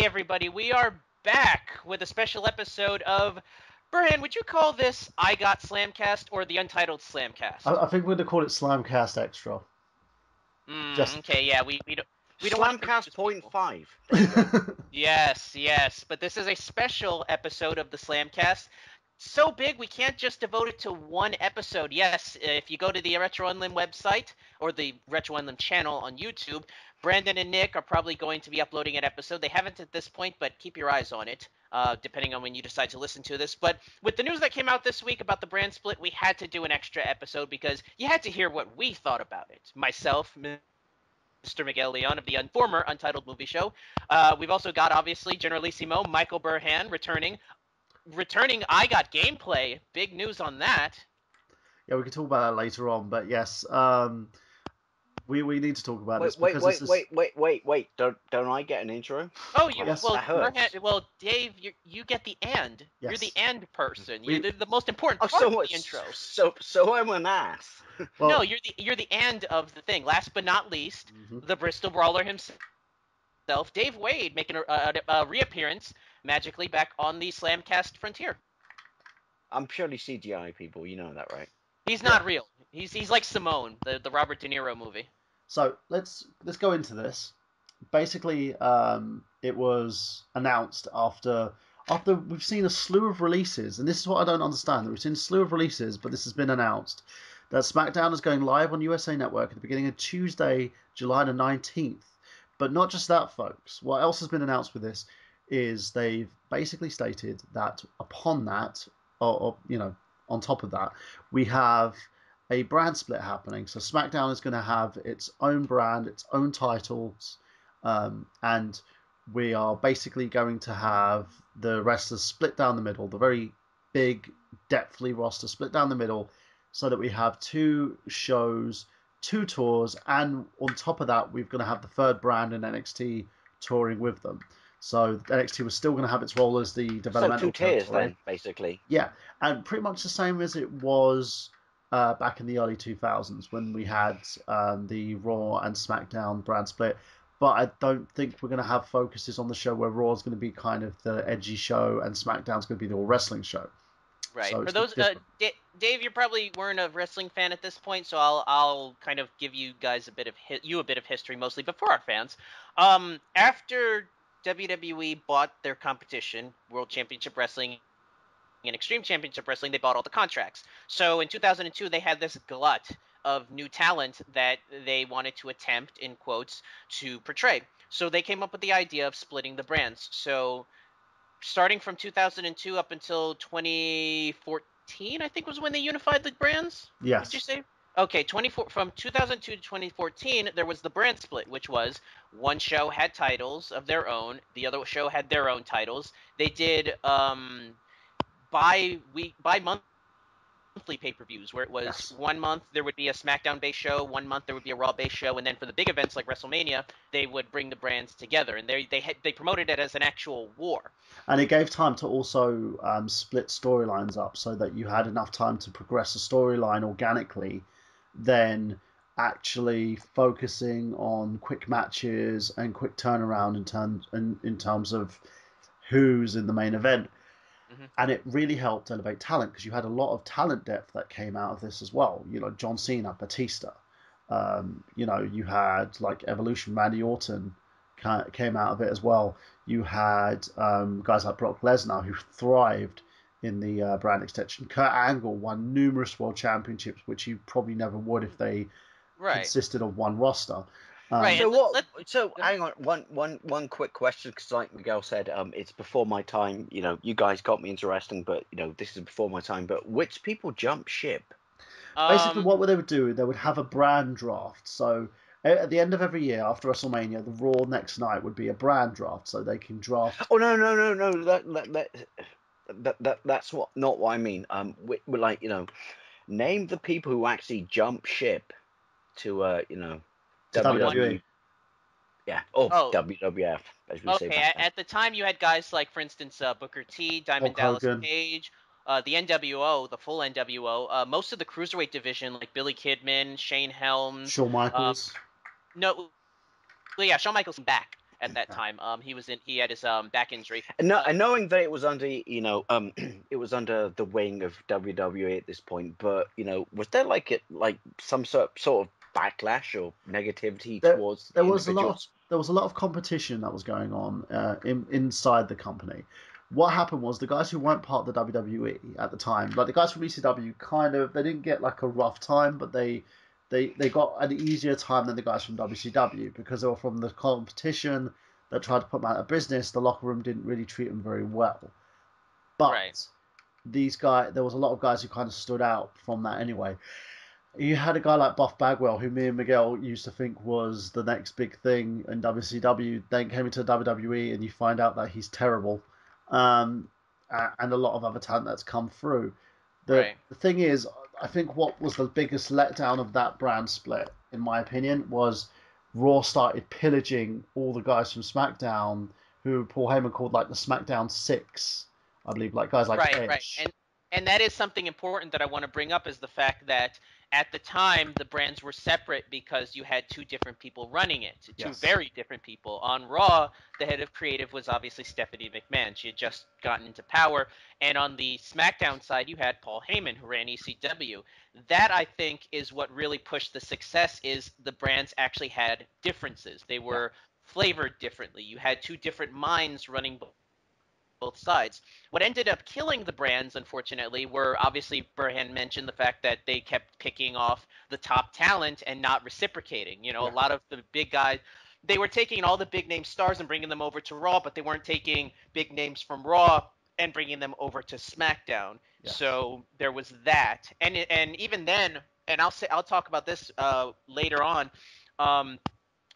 Everybody, we are back with a special episode of Burhan. Would you call this I Got Slamcast or the Untitled Slamcast? I think we're going to call it Slamcast Extra. Okay, yeah, we don't Slamcast 0.5. Yes, but this is a special episode of the Slamcast. So big we can't just devote it to one episode. Yes, if you go to the Retro Unlim website or the Retro Unlim channel on YouTube, Brandon and Nick are probably going to be uploading an episode. They haven't at this point, but keep your eyes on it, depending on when you decide to listen to this. But with the news that came out this week about the brand split, we had to do an extra episode because you had to hear what we thought about it. Myself, Mr. Miguel Leon of the former Untitled Movie Show. We've also got, obviously, Generalissimo Michael Burhan returning. I Got Gameplay. Big news on that. Yeah, we can talk about that later on, but yes, we need to talk about this. Wait. Don't I get an intro? Oh, yes. well, Dave, you get the end. Yes. You're the end person. You're the most important part of the intro. So I'm an ass. Well, no, you're the end of the thing. Last but not least, the Bristol Brawler himself, Dave Wade, making a reappearance magically back on the Slamcast frontier. I'm purely CGI, people. You know that, right? He's not real. He's like Simone, the Robert De Niro movie. So let's go into this. Basically, it was announced after we've seen a slew of releases, and this is what I don't understand. We've seen a slew of releases, but this has been announced that Smackdown is going live on USA Network at the beginning of Tuesday, July the 19th. But not just that, folks. What else has been announced with this is they've basically stated that upon that, or on top of that, we have a brand split happening. So Smackdown is going to have its own brand, its own titles, and we are basically going to have the wrestlers split down the middle, the very big, depthly roster split down the middle, so that we have 2 shows, 2 tours, and on top of that, we're going to have the third brand in NXT touring with them. So NXT was still going to have its role as the developmental. So 2 tiers then, basically. Yeah, and pretty much the same as it was back in the early 2000s when we had the Raw and SmackDown brand split. But I don't think we're going to have focuses on the show where Raw is going to be kind of the edgy show and SmackDown's going to be the all wrestling show. Right. So for those, Dave, you probably weren't a wrestling fan at this point, so I'll kind of give you guys a bit of history mostly, but for our fans, after WWE bought their competition, World Championship Wrestling and Extreme Championship Wrestling, they bought all the contracts. So in 2002, they had this glut of new talent that they wanted to attempt, in quotes, to portray. So they came up with the idea of splitting the brands. So starting from 2002 up until 2014, I think was when they unified the brands? Yes. Did you say? Okay, from 2002 to 2014, there was the brand split, which was one show had titles of their own, the other show had their own titles. They did bi-monthly pay-per-views, where it was 1 month there would be a SmackDown-based show, 1 month there would be a Raw-based show, and then for the big events like WrestleMania, they would bring the brands together, and they promoted it as an actual war. And it gave time to also split storylines up so that you had enough time to progress a storyline organically, then actually focusing on quick matches and quick turnaround in terms of who's in the main event. Mm-hmm. And it really helped elevate talent because you had a lot of talent depth that came out of this as well. John Cena, Batista. You had like Evolution, Randy Orton came out of it as well. You had guys like Brock Lesnar who thrived in the brand extension. Kurt Angle won numerous world championships, which he probably never would if they consisted of one roster. Right. So hang on, one quick question, because like Miguel said, it's before my time. You guys got me into wrestling, but this is before my time. But which people jump ship? Basically, what they would do, they would have a brand draft. So At the end of every year after WrestleMania, the Raw next night would be a brand draft, so they can draft. Oh no. That's not what I mean. We're like, name the people who actually jump ship to To WWE. Yeah. Oh, WWF, as we say okay. back then. At the time, you had guys like, for instance, Booker T, Diamond Hulk Dallas Hogan. Page, the NWO, the full NWO, most of the cruiserweight division, like Billy Kidman, Shane Helms. Shawn Michaels. No, well, yeah, Shawn Michaels back at that time. He had his back injury. And knowing that it was under, it was under the wing of WWE at this point, but was there like some sort of backlash or negativity towards the individuals? There was a lot of competition that was going on inside the company. What happened was the guys who weren't part of the WWE at the time, like the guys from ECW, they didn't get like a rough time, but they got an easier time than the guys from WCW because they were from the competition that tried to put them out of business. The locker room didn't really treat them very well. But these guys, there was a lot of guys who kind of stood out from that anyway. You had a guy like Buff Bagwell, who me and Miguel used to think was the next big thing in WCW, then came into WWE, and you find out that he's terrible. And a lot of other talent that's come through. The thing is, I think what was the biggest letdown of that brand split, in my opinion, was Raw started pillaging all the guys from SmackDown, who Paul Heyman called like the SmackDown Six, I believe, like guys like Edge. Right. And that is something important that I want to bring up is the fact that at the time the brands were separate because you had two different people running it, two very different people. On Raw, the head of creative was obviously Stephanie McMahon. She had just gotten into power. And on the SmackDown side, you had Paul Heyman, who ran ECW. That, I think, is what really pushed the success, is the brands actually had differences. They were flavored differently. You had two different minds running both sides. What ended up killing the brands, unfortunately, were obviously Burhan mentioned the fact that they kept picking off the top talent and not reciprocating. A lot of the big guys, they were taking all the big name stars and bringing them over to Raw, but they weren't taking big names from Raw and bringing them over to SmackDown. So there was that, and even then, and I'll talk about this later on.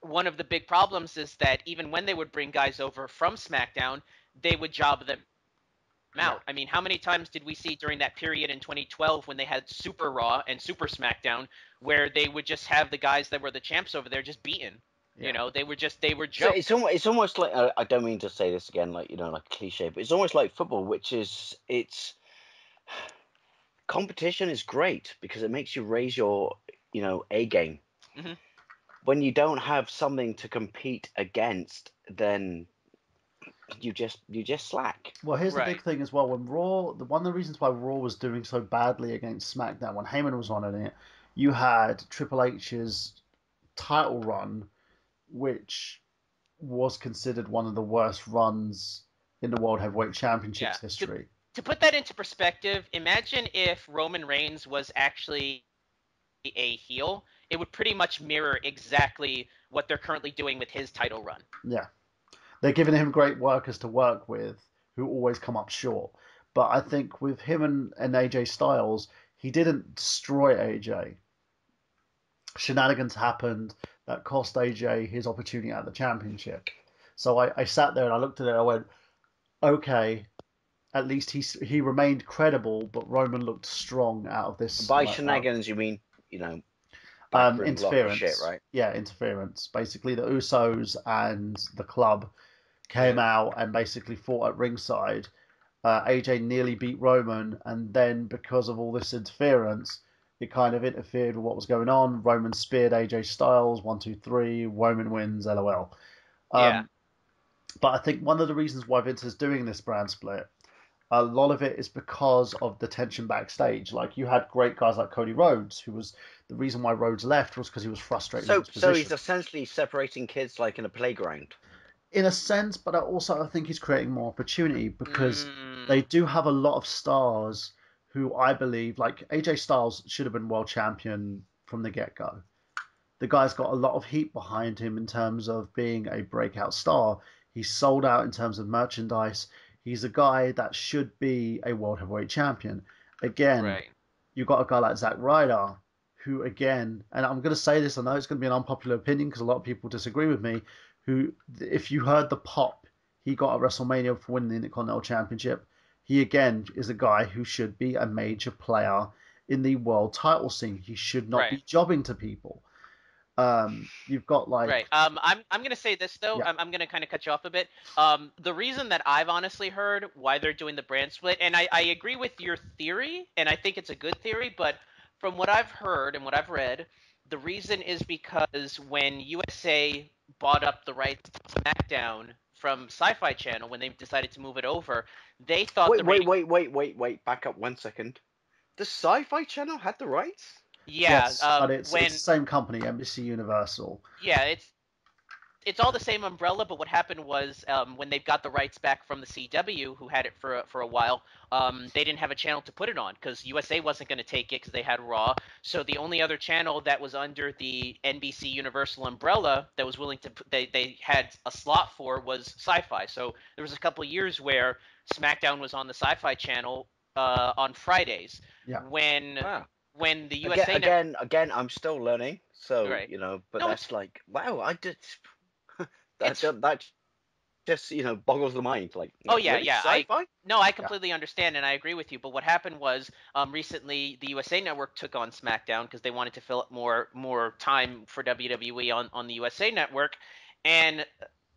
One of the big problems is that even when they would bring guys over from SmackDown, they would job them out. I mean, how many times did we see during that period in 2012 when they had Super Raw and Super SmackDown, where they would just have the guys that were the champs over there just beaten? They were jokes. So it's almost like, I don't mean to say this again, like like cliche, but it's almost like football, which is competition is great because it makes you raise your A game. Mm-hmm. When you don't have something to compete against, then you just slack. Well, here's the big thing as well. When Raw, one of the reasons why Raw was doing so badly against SmackDown when Heyman was running it, you had Triple H's title run, which was considered one of the worst runs in the World Heavyweight Championships history. To put that into perspective, imagine if Roman Reigns was actually a heel. It would pretty much mirror exactly what they're currently doing with his title run. Yeah. They're giving him great workers to work with who always come up short. But I think with him and AJ Styles, he didn't destroy AJ. Shenanigans happened that cost AJ his opportunity at the championship. So I sat there and I looked at it and I went, okay, at least he remained credible, but Roman looked strong out of this. By shenanigans, you mean, interference. Shit, right? Yeah, interference. Basically, the Usos and the club came out and basically fought at ringside. AJ nearly beat Roman, and then because of all this interference, it kind of interfered with what was going on. Roman speared AJ Styles, 1, 2, 3. Roman wins, LOL. But I think one of the reasons why Vince is doing this brand split, a lot of it is because of the tension backstage. Like, you had great guys like Cody Rhodes, who was the reason why Rhodes left was because he was frustrated. So he's essentially separating kids like in a playground. In a sense, but I think he's creating more opportunity because they do have a lot of stars who I believe, like AJ Styles should have been world champion from the get-go. The guy's got a lot of heat behind him in terms of being a breakout star. He's sold out in terms of merchandise. He's a guy that should be a world heavyweight champion. Again, you've got a guy like Zack Ryder, who again, and I'm going to say this, I know it's going to be an unpopular opinion because a lot of people disagree with me, who, if you heard the pop he got at WrestleMania for winning the Intercontinental Championship, he again is a guy who should be a major player in the world title scene. He should not be jobbing to people. You've got like right. I'm gonna say this though. yeah. I'm gonna kind of cut you off a bit. The reason that I've honestly heard why they're doing the brand split, and I agree with your theory, and I think it's a good theory, but from what I've heard and what I've read, the reason is because when USA bought up the rights to SmackDown from Sci-Fi Channel, when they decided to move it over, they thought wait. Back up 1 second. The Sci-Fi Channel had the rights? Yeah, yes, but it's the same company, NBC Universal. Yeah, it's all the same umbrella, but what happened was when they got the rights back from the CW, who had it for a while, they didn't have a channel to put it on because USA wasn't going to take it because they had Raw. So the only other channel that was under the NBC Universal umbrella that was willing to they had a slot for was Sci-Fi. So there was a couple of years where SmackDown was on the Sci-Fi channel on Fridays. Yeah. When the USA again, I'm still learning, so right. but that's like, wow, I did that just boggles the mind. Like, yeah, really? yeah, Sci-fi? I completely understand and I agree with you. But what happened was, recently the USA Network took on SmackDown because they wanted to fill up more time for WWE on the USA Network, and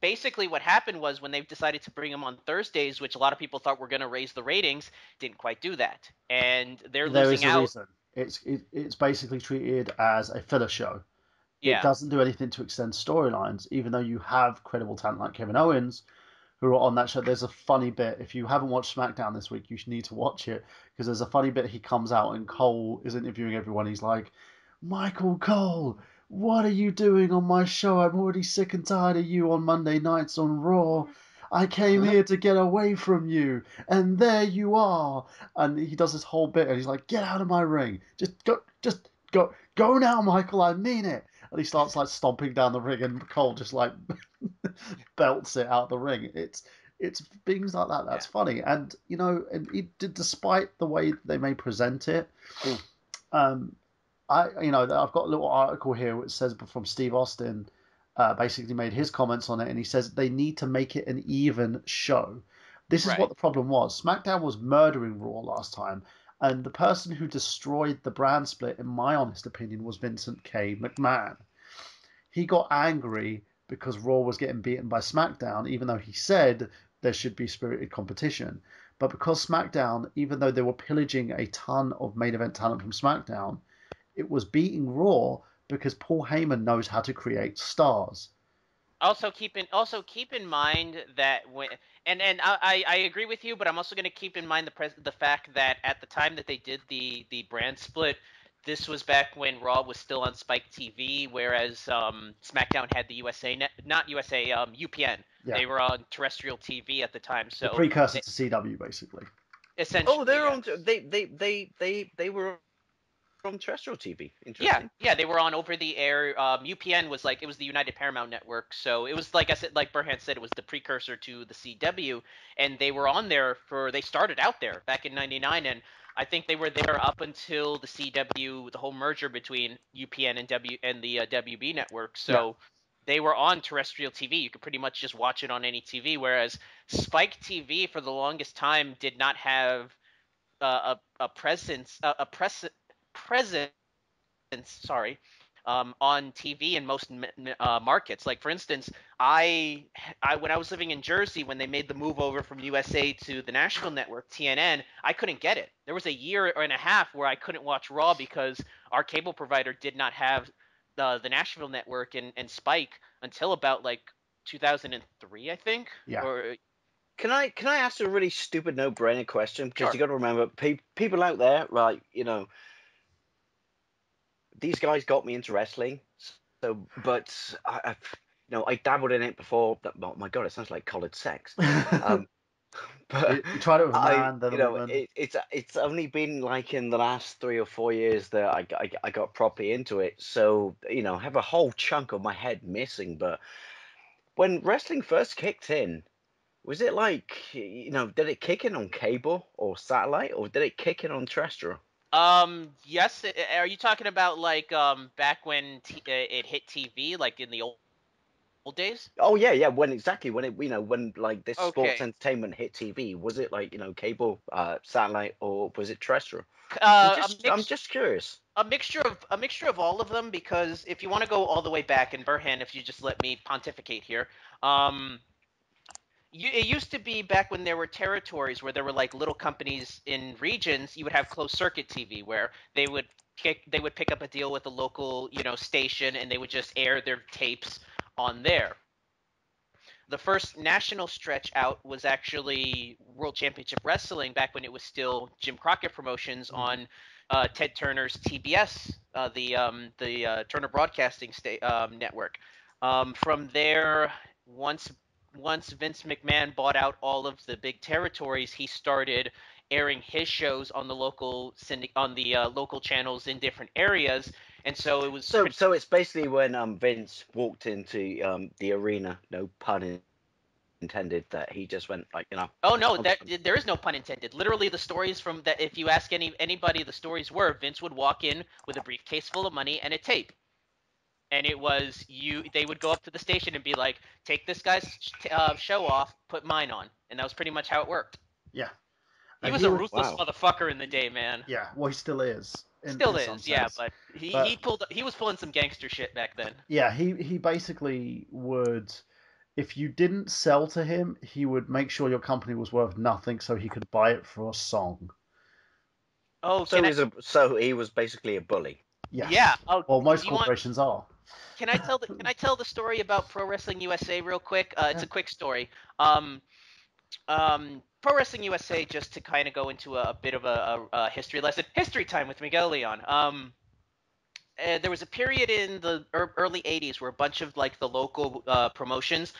basically what happened was when they decided to bring them on Thursdays, which a lot of people thought were going to raise the ratings, didn't quite do that, and they're losing out. Reason. It's basically treated as a filler show. Yeah. It doesn't do anything to extend storylines, even though you have credible talent like Kevin Owens who are on that show. There's a funny bit. If you haven't watched SmackDown this week, you need to watch it because there's a funny bit. He comes out and Cole is interviewing everyone. He's like, Michael Cole, what are you doing on my show? I'm already sick and tired of you on Monday nights on Raw. I came here to get away from you, and there you are. And he does this whole bit, and he's like, "Get out of my ring! Just go now, Michael. I mean it." And he starts like stomping down the ring, and Cole just like belts it out the ring. It's things like that. That's funny, and despite the way they may present it, I've got a little article here which says from Steve Austin. Basically made his comments on it, and he says they need to make it an even show. This is what the problem was. SmackDown was murdering Raw last time, and the person who destroyed the brand split, in my honest opinion, was Vincent K. McMahon. He got angry because Raw was getting beaten by SmackDown, even though he said there should be spirited competition. But because SmackDown, even though they were pillaging a ton of main event talent from SmackDown, it was beating Raw because Paul Heyman knows how to create stars. Also keep in mind that I agree with you, but I'm also going to keep in mind the fact that at the time that they did the brand split, this was back when Raw was still on Spike TV, whereas SmackDown had the UPN. Yeah. They were on terrestrial TV at the time, so the precursor to CW, basically. Essentially. Oh, they're on. They were on terrestrial TV. Interesting. Yeah, they were on over the air. UPN was it was the United Paramount Network, so it was like I said, like Burhan said, it was the precursor to the CW, and they were on there they started out there back in '99, and I think they were there up until the CW, the whole merger between UPN and the WB network. So they were on terrestrial TV. You could pretty much just watch it on any TV, whereas Spike TV for the longest time did not have a presence on TV in most markets. Like for instance, I when I was living in Jersey, when they made the move over from USA to the national network TNN, I couldn't get it. There was a year and a half where I couldn't watch Raw because our cable provider did not have the Nashville network and Spike until about 2003, I think. Yeah. Or, Can I ask a really stupid no-brainer question? Because you got to remember, people out there, right? These guys got me into wrestling. So, but I dabbled in it before. Oh my god, it sounds like college sex. But you tried it with a man, then a woman. It's only been in the last 3 or 4 years that I got properly into it. So I have a whole chunk of my head missing. But when wrestling first kicked in, was it did it kick in on cable or satellite, or did it kick in on terrestrial? Yes. Are you talking about like back when it hit TV, like in the old days? Oh yeah, when it when like this sports Okay. entertainment hit TV, was it like cable, satellite, or was it terrestrial? A I'm mix just curious. a mixture of all of them, because if you want to go all the way back in Burhan, if you just let me pontificate here, it used to be back when there were territories where there were like little companies in regions. You would have closed circuit TV where they would pick up a deal with a local station, and they would just air their tapes on there. The first national stretch out was actually World Championship Wrestling back when it was still Jim Crockett Promotions on Ted Turner's TBS, the Turner Broadcasting Network. From there, once once Vince McMahon bought out all of the big territories, he started airing his shows on the local channels in different areas, and so it was So it's basically when Vince walked into the arena, no pun intended, that he just went like, Oh no, that there is no pun intended. Literally, the stories from that. If you ask anybody, the stories were Vince would walk in with a briefcase full of money and a tape, and it was you. They would go up to the station and be like, "Take this guy's show off, put mine on," and that was pretty much how it worked. Yeah. He was He a was, ruthless wow. motherfucker in the day, man. yeah, well, he still is Still in some is, yeah, sense. but he But he was pulling some gangster shit back then. yeah, he basically would, if you didn't sell to him, he would make sure your company was worth nothing so he could buy it for a song. Oh, So he was basically a bully. yeah. Yes. Oh, Well, do most you want? corporations are. Can I tell the story about Pro Wrestling USA real quick? It's Yeah. a quick story. Pro Wrestling USA, just to kind of go into a bit of a history lesson, history time with Miguel Leon. There was a period in the early '80s where a bunch of like the local promotions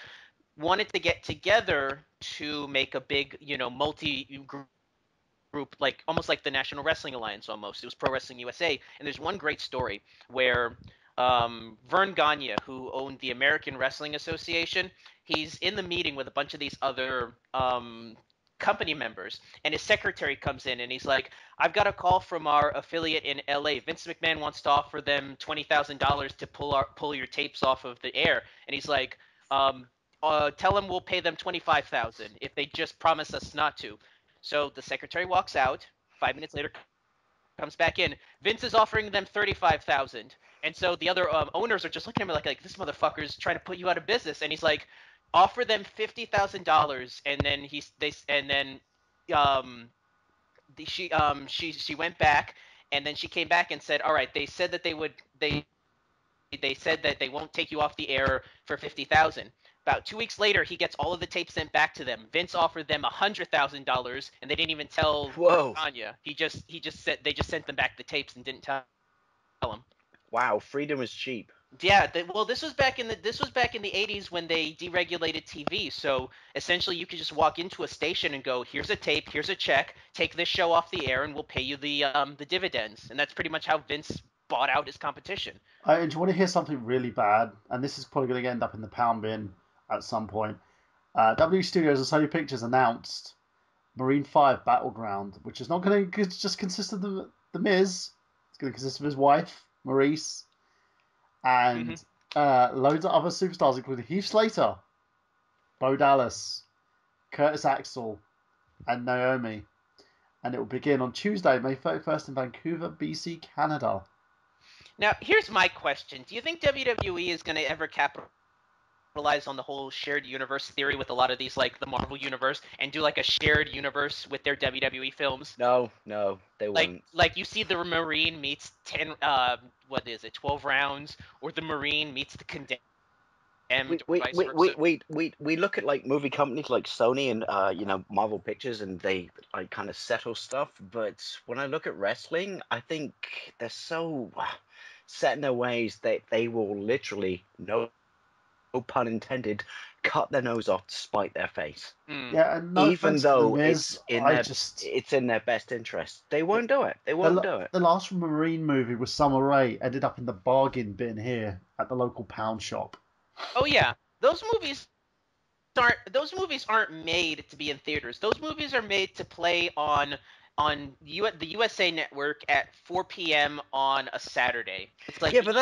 wanted to get together to make a big, multi group, like almost like the National Wrestling Alliance almost. It was Pro Wrestling USA, and there's one great story where Vern Gagne, who owned the American Wrestling Association, he's in the meeting with a bunch of these other company members, and his secretary comes in and he's like, "I've got a call from our affiliate in LA. Vince McMahon wants to offer them $20,000 to pull your tapes off of the air." And he's like, "Tell them we'll pay them 25,000 if they just promise us not to." So the secretary walks out. 5 minutes later, comes back in. Vince is offering them 35,000, and so the other owners are just looking at him like this motherfucker's trying to put you out of business. And he's like, offer them $50,000, and then um she went back, and then she came back and said, all right, they said that they said that they won't take you off the air for 50,000. About 2 weeks later, he gets all of the tapes sent back to them. Vince offered them $100,000, and they didn't even tell Whoa. Tanya. He just said they just sent them back the tapes and didn't tell him. Wow, freedom is cheap. Yeah, well, this was back in the '80s when they deregulated TV. So essentially, you could just walk into a station and go, "Here's a tape, here's a check, take this show off the air, and we'll pay you the dividends." And that's pretty much how Vince bought out his competition. Do you want to hear something really bad? And this is probably going to end up in the pound bin at some point. WWE Studios and Sony Pictures announced Marine 5 Battleground, which is not going to just consist of the Miz. It's going to consist of his wife, Maurice, and loads of other superstars, including Heath Slater, Bo Dallas, Curtis Axel, and Naomi. And it will begin on Tuesday, May 31st in Vancouver, BC, Canada. Now, here's my question. Do you think WWE is going to ever capitalize on the whole shared universe theory with a lot of these, like the Marvel universe, and do like a shared universe with their WWE films? No, they won't. Like you see the Marine meets 12 rounds, or the Marine meets the Condemned, or vice versa. We look at like movie companies like Sony and Marvel Pictures, and they like kind of settle stuff. But when I look at wrestling, I think they're so set in their ways that they will literally, no pun intended, cut their nose off to spite their face. Yeah, and no even offense though to the Miz, it's in their best interest, they won't do it. They won't do it. The last Marine movie with Summer Rae ended up in the bargain bin here at the local pound shop. Oh yeah, those movies aren't made to be in theaters. Those movies are made to play on on the USA Network at 4 p.m. on a Saturday. It's like, yeah, but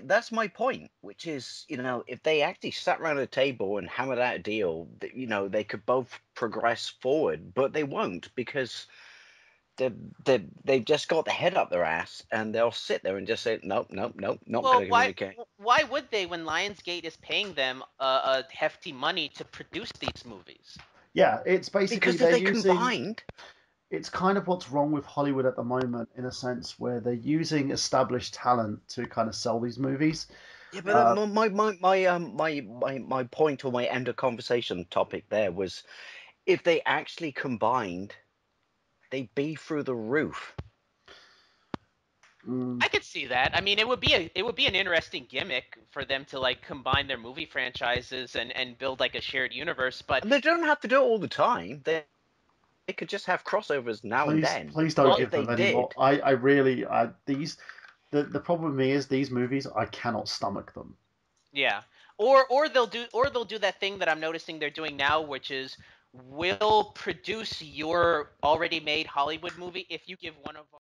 that's my point, which is, if they actually sat around a table and hammered out a deal, that they could both progress forward, but they won't because they've just got the head up their ass, and they'll sit there and just say, nope, nope, nope, not well, going to communicate. why would they when Lionsgate is paying them a hefty money to produce these movies? Yeah, it's basically Because if they're they using. combined, It's kind of what's wrong with Hollywood at the moment, in a sense, where they're using established talent to kind of sell these movies. yeah, but my point or my end of conversation topic there was, if they actually combined, they'd be through the roof. I could see that. I mean, it would be an interesting gimmick for them to like combine their movie franchises and build like a shared universe. But And they don't have to do it all the time. They could just have crossovers now and then. Please don't give they them any more. did. I really, the problem with me is these movies, I cannot stomach them. yeah, or they'll do that thing that I'm noticing they're doing now, which is we'll produce your already made Hollywood movie if you give one of